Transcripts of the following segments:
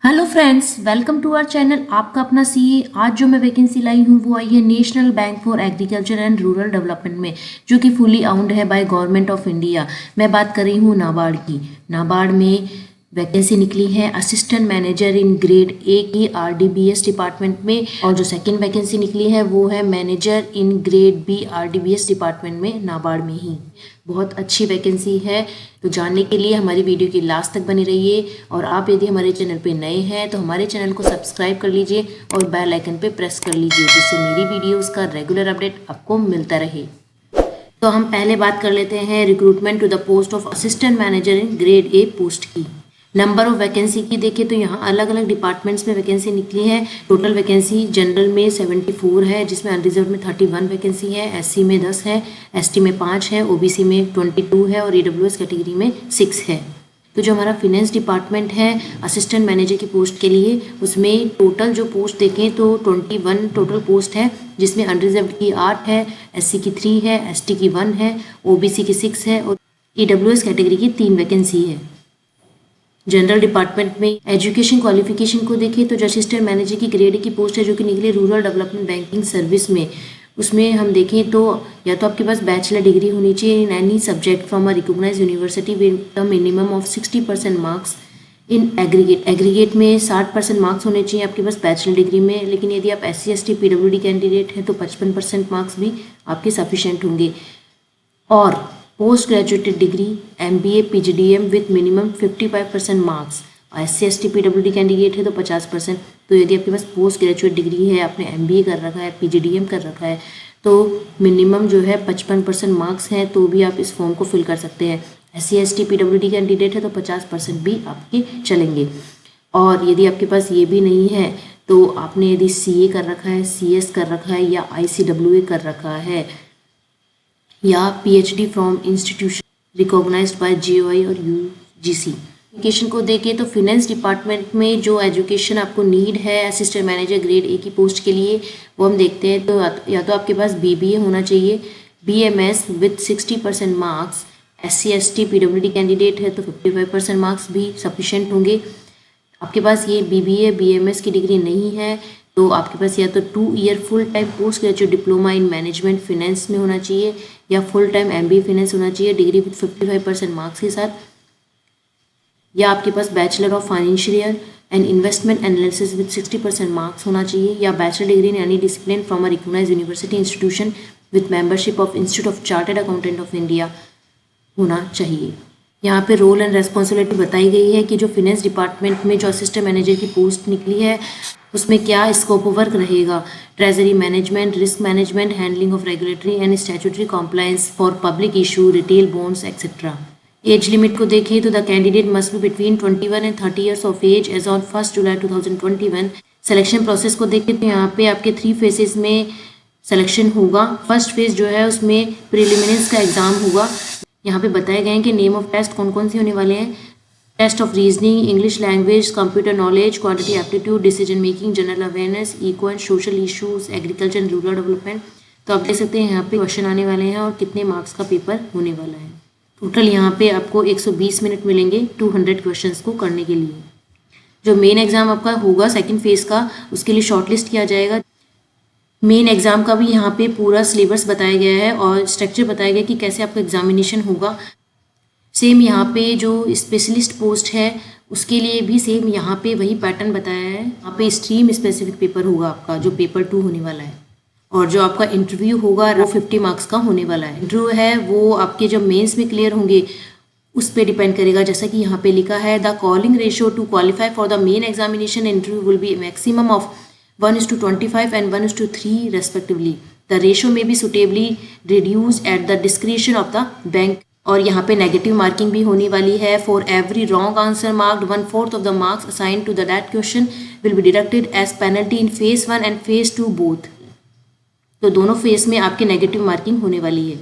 Hello friends, welcome to our channel आपका अपना CA. आज जो मैं वैकेंसी लाई हूँ वो आई है national bank for agriculture and rural development में, जो कि फुली ओन्ड है बाय गवर्नमेंट ऑफ इंडिया। मैं बात कर रही हूँ नाबार्ड की। नाबार्ड में वैकेंसी निकली है असिस्टेंट मैनेजर इन ग्रेड ए की आरडीबीएस डिपार्टमेंट में, और जो सेकंड वैकेंसी निकली है वो है manager in grade B RDBS department में, नाबार्ड में ही। बहुत अच्छी वैकेंसी है। तो जानने के लिए हमारी वीडियो की लास्ट तक बनी रहिए, और आप यदि हमारे चैनल पे नए हैं तो हमारे चैनल को सब्सक्राइब कर लीजिए और बेल आइकन पे प्रेस कर लीजिए, जिससे मेरी वीडियोस का रेगुलर अपडेट आपको मिलता रहे। तो हम पहले बात कर लेते हैं recruitment to the post of assistant manager in grade A post की। नंबर ऑफ वैकेंसी की देखें तो यहाँ अलग अलग डिपार्टमेंट्स में वैकेंसी निकली है। टोटल वैकेंसी जनरल में 74 है, जिसमें अनरिजर्व में 31 वैकेंसी है, एससी में 10 है, एसटी में 5 है, ओबीसी में 22 है और ईडब्ल्यूएस कैटेगरी में 6 है। तो जो हमारा फिनेंस डिपार्टमेंट है असिस्टेंट मैनेजर की पोस्ट के लिए, उसमें टोटल जो पोस्ट देखें तो 21 टोटल पोस्ट है, जिसमें अनरिजर्व की 8 है, एससी की 3 है, एसटी की 1 है, ओबीसी की 6 है और ईडब्ल्यूएस कैटेगरी की 3 वैकेंसी है। जनरल डिपार्टमेंट में एजुकेशन क्वालिफिकेशन को देखें तो जो असिस्टेंट मैनेजर की ग्रेड की पोस्ट है, जो कि निकली रूरल डेवलपमेंट बैंकिंग सर्विस में, उसमें हम देखें तो या तो आपके पास बैचलर डिग्री होनी चाहिए in any subject from a recognised university with a minimum of 60% marks in aggregate में 60% मार्क्स होने चाहिए आपके पास बैचलर डिग्री में। लेकिन यदि आप SC ST PWD कैंडिडेट हैं तो 55% मार्क्स भी आपके सफिशेंट होंगे। और post graduated degree MBA PGDM with minimum 55% marks. SC ST PWD candidate है तो 50%। तो यदि आपके पास पोस्ट ग्रेजुएट डिग्री है, आपने MBA कर रखा है, PGDM कर रखा है, तो मिनिमम जो है 55% मार्क्स हैं, तो भी आप इस फॉर्म को फिल कर सकते हैं। SC ST PWD कैंडिडेट है तो 50% भी आपके चलेंगे। और यदि आपके पास ये भी नहीं है तो आपने यदि CA कर रखा है, CS कर रखा है या ICWA कर रखा है या PhD from institution recognised by GOI और UGC। एजुकेशन को देखें तो फिनेंस डिपार्टमेंट में जो एजुकेशन आपको नीड है असिस्टेंट मैनेजर ग्रेड ए की पोस्ट के लिए, वो हम देखते हैं तो या तो आपके पास BBA होना चाहिए, BMS with 60% marks. SC ST PWD candidate है तो 55% मार्क्स भी सफिशेंट होंगे। आपके पास ये BBA BMS की डिग्री नहीं है तो आपके पास या तो 2 year full time post graduate diploma in management finance में होना चाहिए, या फुल टाइम MBA फिनेंस होना चाहिए डिग्री विद 55% मार्क्स के साथ, या आपके पास bachelor of financial year and investment analysis with 60% marks होना चाहिए, या bachelor degree in any discipline from a recognised university institution with membership of institute of chartered accountant of India होना चाहिए। यहाँ पे रोल एंड रेस्पॉन्सिबिलिटी बताई गई है कि जो फिनेंस डिपार्टमेंट में जो असिस्टेंट मैनेजर की पोस्ट निकली है उसमें क्या स्कोप ऑफ वर्क रहेगा। Treasury management, risk management, handling of regulatory and statutory compliance for public issue, retail bonds etcetera. Age limit को देखें तो the candidate must be between 21 and 30 years of age age on 1 July 2021। Selection process को देखें तो यहाँ पे आपके 3 phases में सिलेक्शन होगा। फर्स्ट फेज जो है उसमें प्रिलिमिनरीज का एग्जाम होगा। यहाँ पे बताए गए हैं कि नेम ऑफ टेस्ट कौन कौन से होने वाले हैं। Test of reasoning, English language, computer knowledge, quantity aptitude, decision making, general awareness, eco and social issues, agriculture and rural development. तो आप देख सकते हैं यहाँ पे क्वेश्चन आने वाले हैं और कितने मार्क्स का पेपर होने वाला है। टोटल यहाँ पे आपको 120 मिनट मिलेंगे 200 क्वेश्चंस को करने के लिए। जो मेन एग्जाम आपका होगा सेकेंड फेज का, उसके लिए शॉर्टलिस्ट किया जाएगा। मेन एग्जाम का भी यहाँ पे पूरा सिलेबस बताया गया है और स्ट्रक्चर बताया गया कि कैसे आपका एग्जामिनेशन होगा। सेम यहाँ पे जो स्पेशलिस्ट पोस्ट है उसके लिए भी सेम यहाँ पे वही पैटर्न बताया है। यहाँ पे स्ट्रीम स्पेसिफिक पेपर होगा आपका, जो पेपर 2 होने वाला है, और जो आपका इंटरव्यू होगा वो 50 मार्क्स का होने वाला है। इंटरव्यू है वो आपके जब मेंस में क्लियर होंगे उस पर डिपेंड करेगा। जैसा कि यहाँ पे लिखा है, the calling ratio two qualify for the main examination interview will be maximum of 1:25 and 1:3 respectively. The ratio may be suitably reduced at the discretion of the bank. और यहाँ पे नेगेटिव मार्किंग भी होने वाली है। For every wrong answer marked 1/4 of the marks assign to the that question will be deducted as penalty in phase 1 and phase 2 both. तो दोनों phase में आपके नेगेटिव मार्किंग होने वाली है।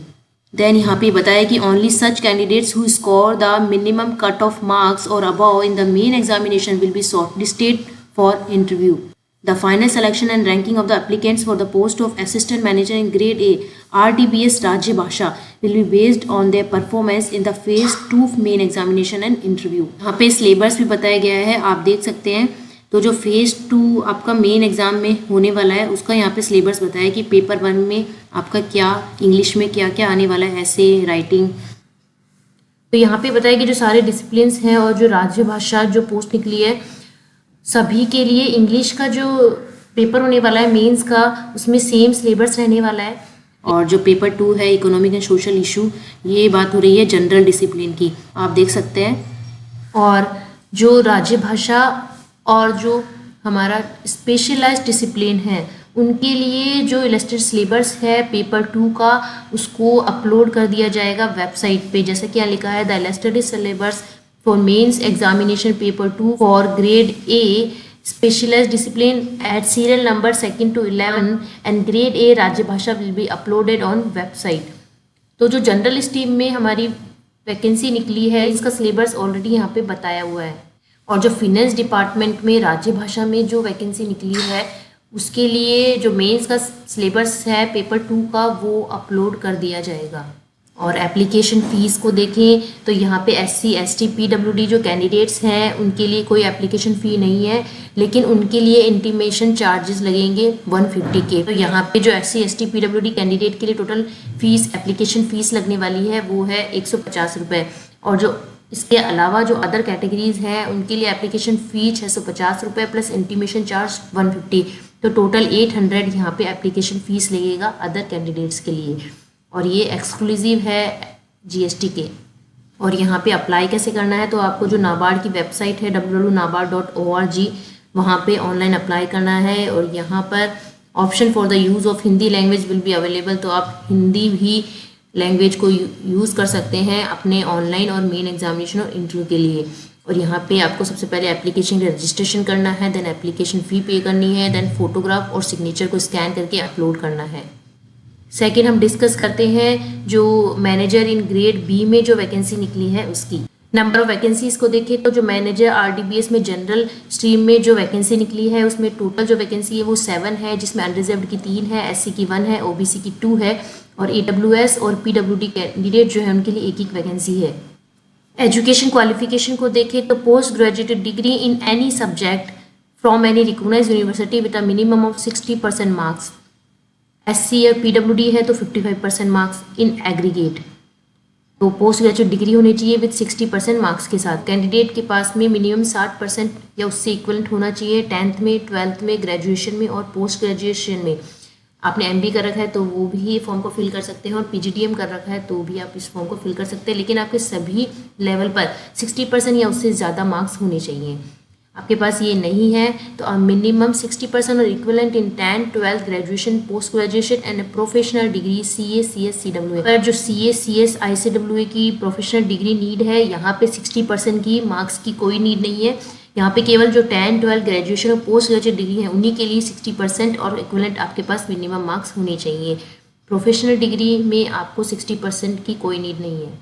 देन यहाँ पे बताया कि only such candidates who score the minimum cut off marks और above in the main examination will be shortlisted for interview. The final selection and ranking of the applicants for the post of Assistant Manager in Grade A RDBS Rajya Bhasha will be based on their performance in the Phase 2 main examination and interview। यहाँ पे syllabus भी बताया गया है, आप देख सकते हैं। तो जो Phase 2 आपका मेन एग्जाम में होने वाला है उसका यहाँ पे सिलेबस बताया कि पेपर 1 में आपका क्या इंग्लिश में क्या क्या आने वाला है, ऐसे राइटिंग। तो यहाँ पे बताया कि जो सारे डिसिप्लिन्स हैं और जो राज्य भाषा जो पोस्ट निकली है सभी के लिए इंग्लिश का जो पेपर होने वाला है मेंस का उसमें सेम सिलेबस रहने वाला है। और जो पेपर 2 है इकोनॉमिक एंड सोशल इशू, ये बात हो रही है जनरल डिसिप्लिन की, आप देख सकते हैं। और जो राज्य भाषा और जो हमारा स्पेशलाइज्ड डिसिप्लिन है उनके लिए जो इलस्ट्रेटेड सिलेबस है पेपर 2 का उसको अपलोड कर दिया जाएगा वेबसाइट पे। जैसे कि यहाँ लिखा है the illustrated syllabus for mains examination paper 2 for grade A specialized discipline at serial number 2 to 11 and grade A राज्य भाषा will be uploaded on website। तो जो जनरल स्ट्रीम में हमारी वैकेंसी निकली है इसका सिलेबस ऑलरेडी यहाँ पे बताया हुआ है। और जो फिनेंस डिपार्टमेंट में राज्य भाषा में जो वैकेंसी निकली है उसके लिए जो मेंस का सिलेबस है पेपर 2 का वो अपलोड कर दिया जाएगा। और एप्लीकेशन फ़ीस को देखें तो यहाँ पे SC ST PWD जो कैंडिडेट्स हैं उनके लिए कोई एप्लीकेशन फ़ी नहीं है, लेकिन उनके लिए इंटीमेशन चार्जेस लगेंगे 150 के। तो यहाँ पे जो SC ST PWD कैंडिडेट के लिए टोटल फीस एप्लीकेशन फ़ीस लगने वाली है वो है 150 रुपये। और जो इसके अलावा जो अदर कैटेगरीज हैं उनके लिए एप्लीकेशन फ़ी 650 रुपये प्लस इंटीमेशन चार्ज 150। तो टोटल 800 यहाँ पे एप्लीकेशन फ़ीस लगेगा अदर कैंडिडेट्स के लिए। और ये एक्सक्लूसिव है GST के। और यहाँ पे अप्लाई कैसे करना है तो आपको जो नाबार्ड की वेबसाइट है www.nabard.org वहाँ पे ऑनलाइन अप्लाई करना है। और यहाँ पर option for the use of Hindi language will be available, तो आप हिंदी भी लैंग्वेज को यूज़ कर सकते हैं अपने ऑनलाइन और मेन एग्जामिनेशन और इंटरव्यू के लिए। और यहाँ पे आपको सबसे पहले एप्लीकेशन का रजिस्ट्रेशन करना है, देन एप्लीकेशन फ़ी पे करनी है, देन फोटोग्राफ और सिग्नेचर को स्कैन करके अपलोड करना है। सेकेंड हम डिस्कस करते हैं जो मैनेजर इन ग्रेड बी में जो वैकेंसी निकली है उसकी। नंबर ऑफ वैकेंसीज को देखें तो जो मैनेजर RDBS में जनरल स्ट्रीम में जो वैकेंसी निकली है उसमें टोटल जो वैकेंसी है वो 7 है, जिसमें अनरिजर्व्ड की 3 है, SC की 1 है, OBC की 2 है और AWS और PWD कैंडिडेट जो है उनके लिए एक वैकेंसी है। एजुकेशन क्वालिफिकेशन को देखें तो post graduated degree in any subject from any recognised university with a minimum of 60% marks. SC और PWD है तो 55% मार्क्स इन एग्रीगेट। तो पोस्ट ग्रेजुएट डिग्री होनी चाहिए विद 60% मार्क्स के साथ। कैंडिडेट के पास में मिनिमम 60% या उससे इक्वलेंट होना चाहिए 10th में, 12th में, ग्रेजुएशन में और पोस्ट ग्रेजुएशन में। आपने MB कर रखा है तो वो भी फॉर्म को फिल कर सकते हैं और PGDM कर रखा है तो भी आप इस फॉर्म को फिल कर सकते हैं, लेकिन आपके सभी लेवल पर 60% या उससे ज़्यादा मार्क्स होने चाहिए। आपके पास ये नहीं है तो मिनिमम 60% और equivalent in 10th, 12th, graduation, post graduation and professional degree CA, CS, CWA। पर जो CA, CS, ICWA की प्रोफेशनल डिग्री नीड है यहाँ पे 60% की मार्क्स की कोई नीड नहीं है। यहाँ पे केवल जो 10th, 12th, ग्रेजुएशन और पोस्ट ग्रेजुएट डिग्री है उन्हीं के लिए 60% और इक्विवेलेंट आपके पास मिनिमम मार्क्स होने चाहिए। प्रोफेशनल डिग्री में आपको 60% की कोई नीड नहीं है।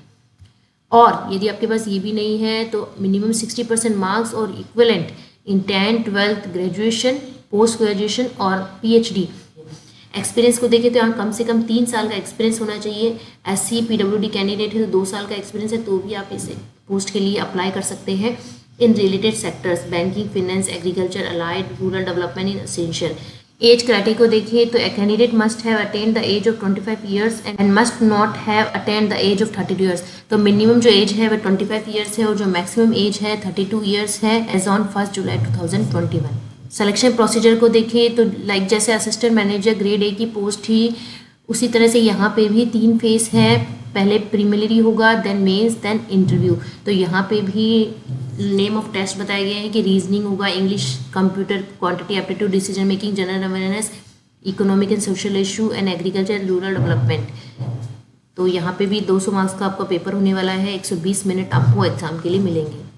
और यदि आपके पास ये भी नहीं है तो मिनिमम 60% मार्क्स और इक्विवेलेंट इन 10th, 12th, graduation, post graduation और PhD। एक्सपीरियंस को देखें तो यहाँ कम से कम 3 साल का एक्सपीरियंस होना चाहिए। SC PWD कैंडिडेट है तो 2 साल का एक्सपीरियंस है तो भी आप इस पोस्ट के लिए अप्लाई कर सकते हैं in related sectors banking, finance, agriculture, allied, rural development in essential. Age criteria को देखिए तो a candidate must have attend the age of 25 years and must not have attend the age of 32 years. तो minimum जो age है वह 25 years है और जो मैक्सिमम एज है 32 ईयर्स है age on 1 July 2021। Selection procedure को देखें तो लाइक जैसे असिस्टेंट मैनेजर ग्रेड A की पोस्ट ही उसी तरह से यहाँ पे भी 3 फेज है, पहले प्रीलिमिनरी होगा, देन मेंस, देन इंटरव्यू। तो यहाँ पे भी नेम ऑफ टेस्ट बताए गए हैं कि रीजनिंग होगा, English, computer, quantity aptitude, decision making, general awareness, economic and social issue and agriculture rural development. तो यहाँ पे भी 200 मार्क्स का आपका पेपर होने वाला है, 120 मिनट आपको एग्जाम के लिए मिलेंगे।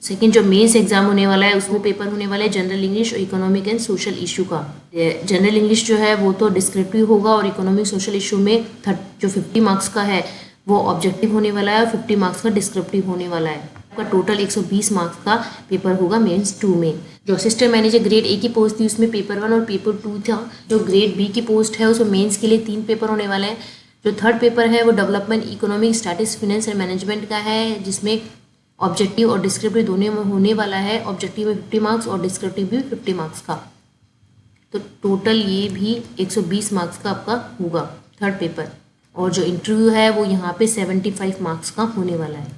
सेकेंड जो मेंस एग्जाम होने वाला है उसमें पेपर होने वाला है जनरल इंग्लिश और इकोनॉमिक एंड सोशल इशू का। जनरल इंग्लिश जो है वो तो डिस्क्रिप्टिव होगा और इकोनॉमिक सोशल इशू में जो 50 मार्क्स का है वो ऑब्जेक्टिव होने वाला है और 50 मार्क्स का डिस्क्रिप्टिव होने वाला है। आपका टोटल 120 मार्क्स का पेपर होगा मेंस 2 में। जो असिस्टेंट मैनेजर ग्रेड ए की पोस्ट थी उसमें पेपर 1 और पेपर 2 था। जो ग्रेड बी की पोस्ट है उसमें मेंस के लिए 3 पेपर होने वाले हैं। जो थर्ड पेपर है वो development economic statistics finance and management का है, जिसमें ऑब्जेक्टिव और डिस्क्रिप्टिव दोनों में होने वाला है। ऑब्जेक्टिव में 50 मार्क्स और डिस्क्रिप्टिव भी 50 मार्क्स का। तो टोटल ये भी 120 मार्क्स का आपका होगा थर्ड पेपर। और जो इंटरव्यू है वो यहाँ पे 75 मार्क्स का होने वाला है।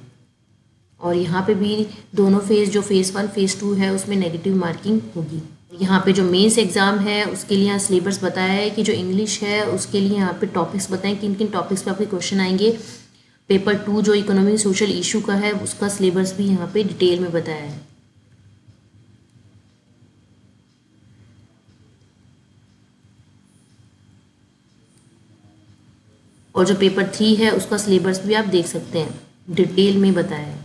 और यहाँ पे भी दोनों फेज़, जो फेज़ 1 फेज़ 2 है उसमें नेगेटिव मार्किंग होगी। यहाँ पे जो मेंस एग्ज़ाम है उसके लिए यहाँ सिलेबस बताया है कि जो इंग्लिश है उसके लिए यहाँ पे टॉपिक्स बताएं किन किन टॉपिक्स पे आपके क्वेश्चन आएंगे। पेपर 2 जो इकोनॉमिक सोशल इशू का है उसका सिलेबस भी यहाँ पे डिटेल में बताया है। और जो पेपर 3 है उसका सिलेबस भी आप देख सकते हैं, डिटेल में बताया है।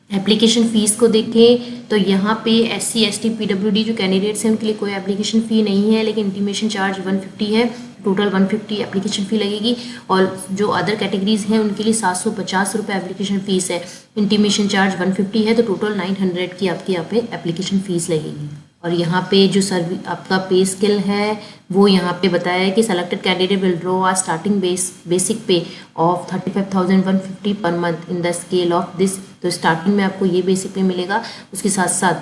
एप्लीकेशन फ़ीस को देखें तो यहाँ पे SC ST PWD जो कैंडिडेट्स हैं उनके लिए कोई एप्लीकेशन फ़ी नहीं है, लेकिन इंटीमेशन चार्ज 150 है। टोटल 150 एप्लीकेशन फ़ी लगेगी। और जो अदर कैटेगरीज हैं उनके लिए 750 रुपये एप्लीकेशन फ़ीस है। इंटीमेशन चार्ज 150 है, तो टोटल 900 की आपके यहाँ पे एप्लीकेशन फ़ीस लगेगी। और यहाँ पे जो आपका पे स्केल है वो यहाँ पे बताया है कि selected candidate will draw a starting basic pay of 35,150 per month in the scale of this. तो स्टार्टिंग में आपको ये बेसिक पे मिलेगा, उसके साथ साथ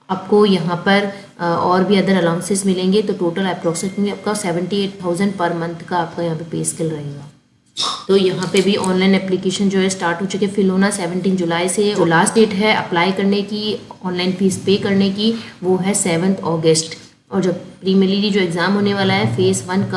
आपको यहाँ पर और भी अदर अलाउंसेस मिलेंगे। तो टोटल अप्रॉक्सीमेटली आपका 78,000 पर मंथ का आपका यहाँ पे स्केल रहेगा। तो यहाँ पे भी ऑनलाइन एप्लीकेशन जो है स्टार्ट हो चुके, फिल होना 17 जुलाई से। जो लास्ट डेट है अप्लाई करने की, ऑनलाइन फीस पे करने की, वो है 7 अगस्त। और जो प्रीलिमिनरी जो एग्ज़ाम होने वाला है फेज़ 1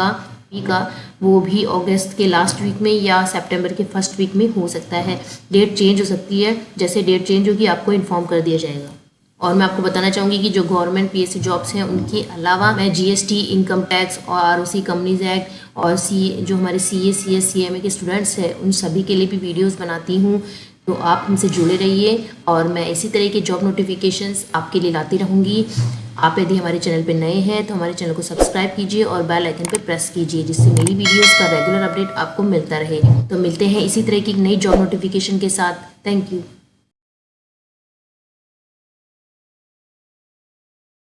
का वो भी अगस्त के लास्ट वीक में या सितंबर के फर्स्ट वीक में हो सकता है। डेट चेंज हो सकती है, जैसे डेट चेंज होगी आपको इन्फॉर्म कर दिया जाएगा। और मैं आपको बताना चाहूँगी कि जो गवर्नमेंट PSC जॉब्स हैं उनके अलावा मैं GST, इनकम टैक्स और ROC कंपनीज एक्ट और जो हमारे CA CS CMA के स्टूडेंट्स हैं उन सभी के लिए भी वीडियोस बनाती हूँ। तो आप हमसे जुड़े रहिए और मैं इसी तरह के जॉब नोटिफिकेशंस आपके लिए लाती रहूँगी। आप यदि हमारे चैनल पर नए हैं तो हमारे चैनल को सब्सक्राइब कीजिए और बेल आइकन पर प्रेस कीजिए, जिससे मेरी वीडियोज़ का रेगुलर अपडेट आपको मिलता रहे। तो मिलते हैं इसी तरह की नई जॉब नोटिफिकेशन के साथ। Thank you.